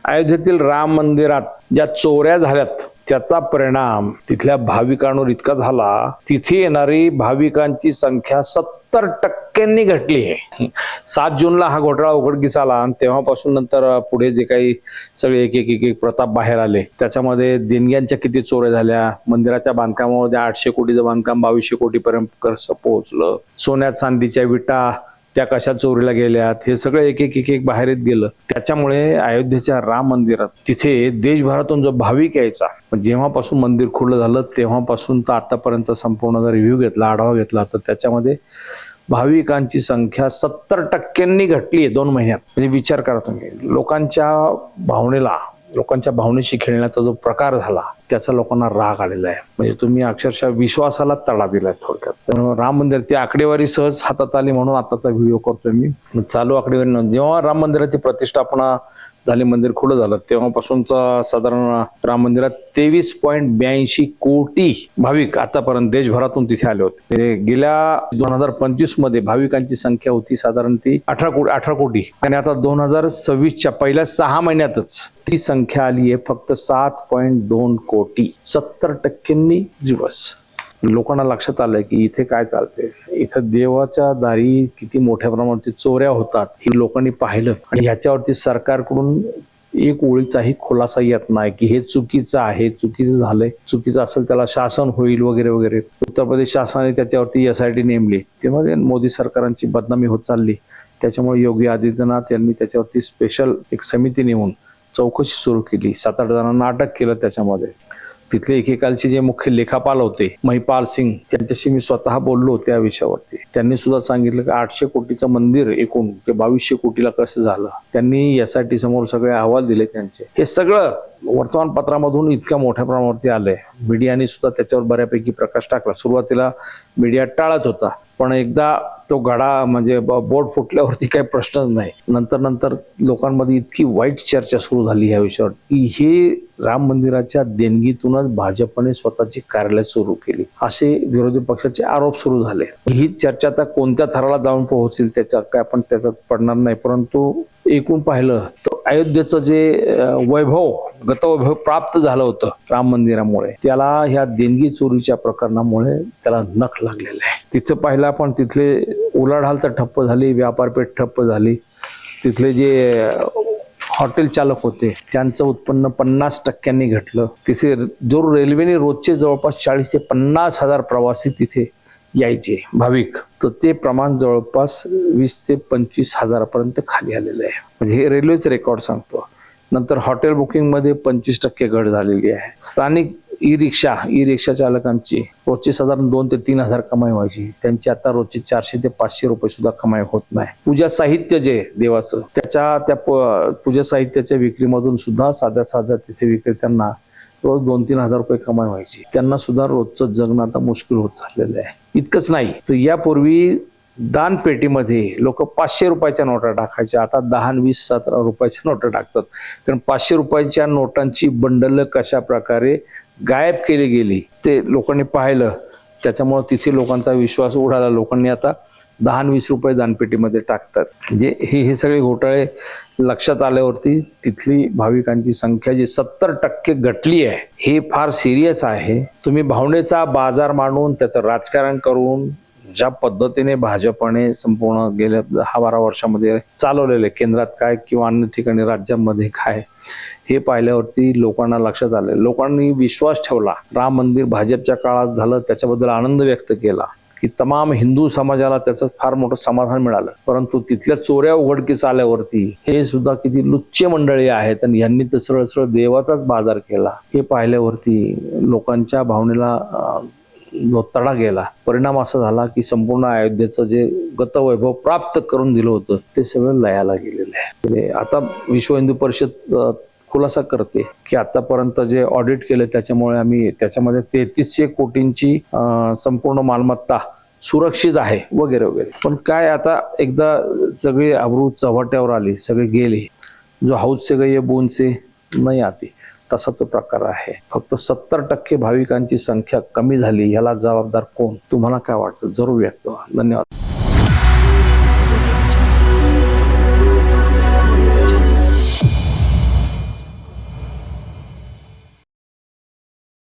अयोध्येतील राम मंदिरात ज्या चोऱ्या झाल्यात त्याचा परिणाम तिथल्या भाविकांवर इतका झाला, तिथे येणारी भाविकांची संख्या 70% घटली आहे. 7 जूनला हा घोटाळा उघडकीस आला आणि तेव्हापासून नंतर पुढे जे काही सगळे एक प्रताप बाहेर आले, त्याच्यामध्ये देणग्यांच्या किती चोऱ्या झाल्या, मंदिराच्या बांधकामामध्ये 800 कोटीचं बांधकाम 2200 कोटीपर्यंत कसं पोहोचलं, सोन्यात चांदीच्या विटा त्या कशा चोरीला गेल्यात, हे सगळं एक बाहेर येत गेलं. त्याच्यामुळे अयोध्येच्या राम मंदिरात तिथे देशभरातून जो भाविक यायचा, जेव्हापासून मंदिर खुलं झालं तेव्हापासून तर आतापर्यंत संपूर्ण जर रिव्ह्यू घेतला, आढावा घेतला, तर त्याच्यामध्ये भाविकांची संख्या 70% घटली आहे 2 महिन्यात. म्हणजे विचार करा तुम्ही, लोकांच्या भावनेशी खेळण्याचा जो प्रकार झाला त्याचा लोकांना राग आलेला आहे. म्हणजे तुम्ही अक्षरशः विश्वासाला तडा दिलाय थोडक्यात. राम मंदिर ती आकडेवारी सहज हातात आली म्हणून आताचा व्हिडिओ करतोय मी. चालू आकडेवारी जेव्हा राम मंदिराची प्रतिष्ठापना झाली, मंदिर खुलं झालं, तेव्हापासूनचा साधारण राम मंदिरात 23.82 कोटी भाविक आतापर्यंत देशभरातून तिथे आले होते. म्हणजे गेल्या 2025 मध्ये भाविकांची संख्या होती साधारण ती 18 कोटी आणि आता 2026च्या पहिल्या 6 महिन्यातच ती संख्या आली आहे फक्त 7.2 कोटी. 70% दिवस. लोकांना लक्षात आलंय की इथे काय चालते, इथं देवाच्या दारी किती मोठ्या प्रमाणात चोऱ्या होतात हे लोकांनी पाहिलं आणि ह्याच्यावरती सरकारकडून एक ओळीचाही खुलासा येत नाही की हे चुकीचं आहे, चुकीचं झालंय, चुकीचं असेल त्याला शासन होईल वगैरे वगैरे. उत्तर प्रदेश शासनाने त्याच्यावरती SIT नेमली, तेव्हा मोदी सरकारांची बदनामी होत चालली. त्याच्यामुळे योगी आदित्यनाथ यांनी त्याच्यावरती स्पेशल एक समिती नेमून चौकशी सुरू केली. 7-8 जणांना अटक केलं. त्याच्यामध्ये तिथले एकेकालचे जे मुख्य लेखापाल होते महिपाल सिंग, त्यांच्याशी मी स्वतः बोललो त्या विषयावरती. त्यांनी सुद्धा सांगितलं की 800 कोटीचं मंदिर एकूण ते 2200 कोटीला कसं झालं. त्यांनी SIT समोर सगळे अहवाल दिले त्यांचे. हे सगळं वर्तमानपत्रामधून इतक्या मोठ्या प्रमाणावरती आलंय. मीडियाने सुद्धा त्याच्यावर बऱ्यापैकी प्रकाश टाकला. सुरुवातीला मीडिया टाळत होता, पण एकदा तो गडा म्हणजे बोर्ड फुटल्यावरती काही प्रश्नच नाही. नंतर लोकांमध्ये इतकी वाईट चर्चा सुरू झाली या विषयावर की हे राम मंदिराच्या देणगीतूनच भाजपने स्वतःची कार्यालय सुरू केली असे विरोधी पक्षाचे आरोप सुरू झाले. ही चर्चा आता कोणत्या थराला जाऊन पोहोचेल त्याच्या काय आपण त्याच्यात पडणार नाही, परंतु एकूण पाहिलं तर अयोध्येचं जे गतवैभव प्राप्त झालं होतं राम मंदिरामुळे, त्याला ह्या देणगी चोरीच्या प्रकरणामुळे त्याला नख लागलेलं आहे. तिथं पाहिलं आपण, तिथले उलाढाल तर ठप्प झाली, व्यापारपेठ ठप्प झाली. तिथले जे हॉटेल चालक होते त्यांचं उत्पन्न 50% घटलं. तिथे जो रेल्वेने रोजचे जवळपास 40 ते 50 हजार प्रवासी तिथे यायचे भाविक, तर ते प्रमाण जवळपास 20 ते 25 हजारापर्यंत खाली आलेलं आहे. म्हणजे हे रेल्वेचे रेकॉर्ड सांगतो. नंतर हॉटेल बुकिंग मध्ये 25% घट झालेली आहे. स्थानिक ई रिक्षा चालकांची रोजची साधारण 2 ते 3 हजार कमाई व्हायची, त्यांची आता रोजची 400 ते 500 रुपये सुद्धा कमाई होत नाही. पूजा साहित्य जे देवाचं, त्या पूजा साहित्याच्या विक्रीमधून सुद्धा साध्या तिथे विक्रेत्यांना रोज 2-3 हजार रुपये कमाई व्हायची. त्यांना सुद्धा रोजचं जगणं आता मुश्किल होत चाललेलं आहे. इतकंच नाही तर यापूर्वी दानपेटीमध्ये लोक 500 रुपयाच्या नोटा टाकायच्या, आता 10, 20, 17 रुपयाच्या नोटा टाकतात. कारण 500 रुपयाच्या नोटांची बंडल कशा प्रकारे गायब केली गेली ते लोकांनी पाहिलं. त्याच्यामुळे तिथे लोकांचा विश्वास उडाला. लोकांनी आता 10-20 रुपये दानपेटीमध्ये टाकतात. म्हणजे हे सगळे घोटाळे लक्षात आल्यावरती तिथली भाविकांची संख्या जी 70% घटली आहे हे फार सिरियस आहे. तुम्ही भावनेचा बाजार मांडून त्याचं राजकारण करून ज्या पद्धतीने भाजपने संपूर्ण गेल्या 10-12 वर्षामध्ये चालवलेले, केंद्रात काय किंवा अन्य ठिकाणी राज्यांमध्ये काय, हे पाहिल्यावरती लोकांना लक्षात आलं. लोकांनी विश्वास ठेवला. राम मंदिर भाजपच्या काळात झालं त्याच्याबद्दल आनंद व्यक्त केला की तमाम हिंदू समाजाला त्याचं फार मोठं समाधान मिळालं. परंतु तिथल्या चोऱ्या उघडकीस आल्यावरती हे सुद्धा किती लुच्चे मंडळी आहेत आणि यांनी तर सरळ देवाचाच बाजार केला हे पाहिल्यावरती लोकांच्या भावनेला तडा गेला. परिणाम असा झाला की संपूर्ण अयोध्येचं जे गतवैभव प्राप्त करून दिलं होतं ते सगळं लयाला गेलेलं आहे. आता विश्व हिंदू परिषद खुलासा करते की आतापर्यंत जे ऑडिट केले त्याच्यामुळे आम्ही त्याच्यामध्ये 3300 कोटींची संपूर्ण मालमत्ता सुरक्षित आहे वगैरे वगैरे. पण काय आता एकदा सगळे अब्रू चव्हाट्यावर आले, सगळे गेले. जो हौस से गए बूंद से नहीं आती तसा तो प्रकार आहे. फक्त 70% भाविकांची संख्या कमी झाली, याला जबाबदार कोण? तुम्हाला काय वाटतं? जरूर व्यक्त व्हा. धन्यवाद.